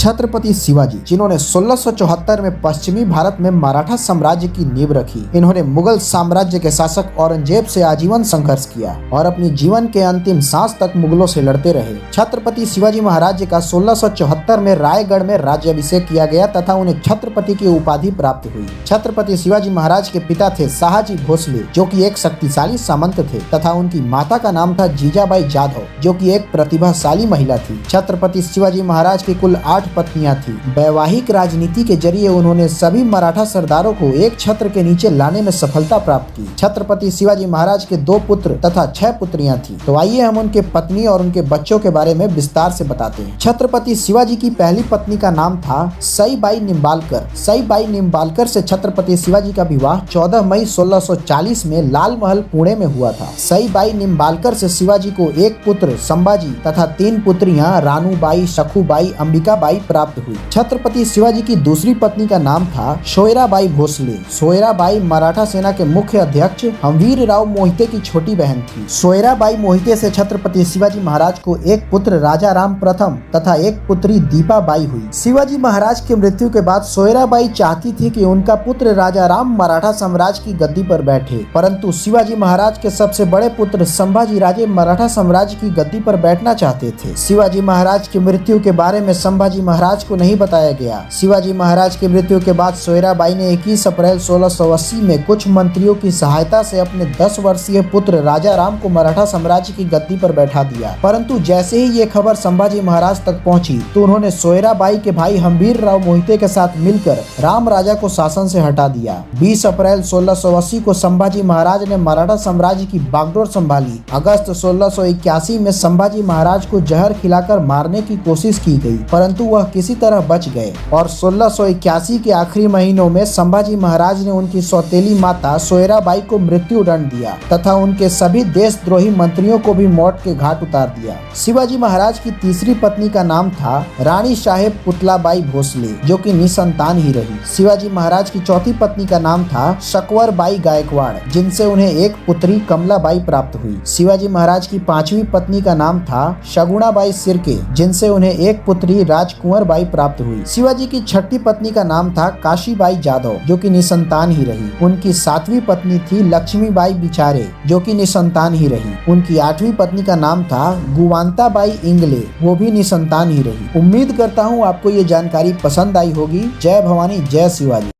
छत्रपति शिवाजी, जिन्होंने 1674 में पश्चिमी भारत में मराठा साम्राज्य की नींव रखी। इन्होंने मुगल साम्राज्य के शासक औरंगजेब से आजीवन संघर्ष किया और अपनी जीवन के अंतिम सांस तक मुगलों से लड़ते रहे। छत्रपति शिवाजी महाराज का 1674 में रायगढ़ में राज्याभिषेक किया गया तथा उन्हें छत्रपति की उपाधि प्राप्त हुई। छत्रपति शिवाजी महाराज के पिता थे शाहजी भोसले, जो कि एक शक्तिशाली सामंत थे, तथा उनकी माता का नाम था जीजाबाई जाधव, जो कि एक प्रतिभाशाली महिला थी। छत्रपति शिवाजी महाराज की कुल 8 पत्नियां थी। वैवाहिक राजनीति के जरिए उन्होंने सभी मराठा सरदारों को एक छत्र के नीचे लाने में सफलता प्राप्त की। छत्रपति शिवाजी महाराज के 2 पुत्र तथा 6 पुत्रियां थी। तो आइए हम उनके पत्नी और उनके बच्चों के बारे में विस्तार से बताते हैं। छत्रपति शिवाजी की पहली पत्नी का नाम था सईबाई निम्बालकर। सईबाई निम्बालकर से छत्रपति शिवाजी का विवाह 14 मई 1640 में लाल महल पुणे में हुआ था। सईबाई निम्बालकर से शिवाजी को एक पुत्र संभाजी तथा 3 पुत्रियां रानूबाई, सखुबाई, अंबिकाबाई प्राप्त हुई। छत्रपति शिवाजी की दूसरी पत्नी का नाम था सोयराबाई भोसले। सोयराबाई मराठा सेना के मुख्य अध्यक्ष हम्वीरराव मोहिते की छोटी बहन थी। सोयराबाई मोहिते से छत्रपति शिवाजी महाराज को एक पुत्र राजाराम प्रथम तथा एक पुत्री दीपाबाई हुई। शिवाजी महाराज की मृत्यु के बाद सोयराबाई चाहती थी कि उनका पुत्र राजाराम मराठा साम्राज्य की गद्दी पर बैठे, परंतु शिवाजी महाराज के सबसे बड़े पुत्र संभाजी राजे मराठा साम्राज्य की गद्दी पर बैठना चाहते थे। शिवाजी महाराज की मृत्यु के बारे में संभाजी महाराज को नहीं बताया गया। शिवाजी महाराज की मृत्यु के बाद सोयराबाई ने 21 अप्रैल 1680 में कुछ मंत्रियों की सहायता से अपने 10 वर्षीय पुत्र राजाराम को मराठा साम्राज्य की गद्दी पर बैठा दिया, परंतु जैसे ही ये खबर संभाजी महाराज तक पहुंची तो उन्होंने सोयराबाई के भाई हम्वीरराव मोहिते के साथ मिलकर राम राजा को शासन से हटा दिया। 20 अप्रैल 1680 को संभाजी महाराज ने मराठा साम्राज्य की बागडोर संभाली। अगस्त 1681 में संभाजी महाराज को जहर खिलाकर मारने की कोशिश की गई, परंतु वह किसी तरह बच गए और 1681 के आखिरी महीनों में संभाजी महाराज ने उनकी सौतेली माता सोयराबाई को मृत्यु दंड दिया तथा उनके सभी देशद्रोही मंत्रियों को भी मौत के घाट उतार दिया। शिवाजी महाराज की तीसरी पत्नी का नाम था रानी साहेब पुतलाबाई भोसले, जो कि निसंतान ही रही। शिवाजी महाराज की चौथी पत्नी का नाम था सकवरबाई गायकवाड़, जिनसे उन्हें एक पुत्री कमलाबाई प्राप्त हुई। शिवाजी महाराज की 5वीं पत्नी का नाम था शगुणाबाई सिरके, जिनसे उन्हें एक पुत्री राजकुंवर बाई प्राप्त हुई। शिवाजी की 6ठी पत्नी का नाम था काशीबाई जाधव, जो कि निसंतान ही रही। उनकी 7वीं पत्नी थी लक्ष्मीबाई बिचारे, जो कि निसंतान ही रही। उनकी 8वीं पत्नी का नाम था गुवांताबाई इंगले, वो भी निसंतान ही रही। उम्मीद करता हूँ आपको ये जानकारी पसंद आई होगी। जय भवानी, जय शिवाजी।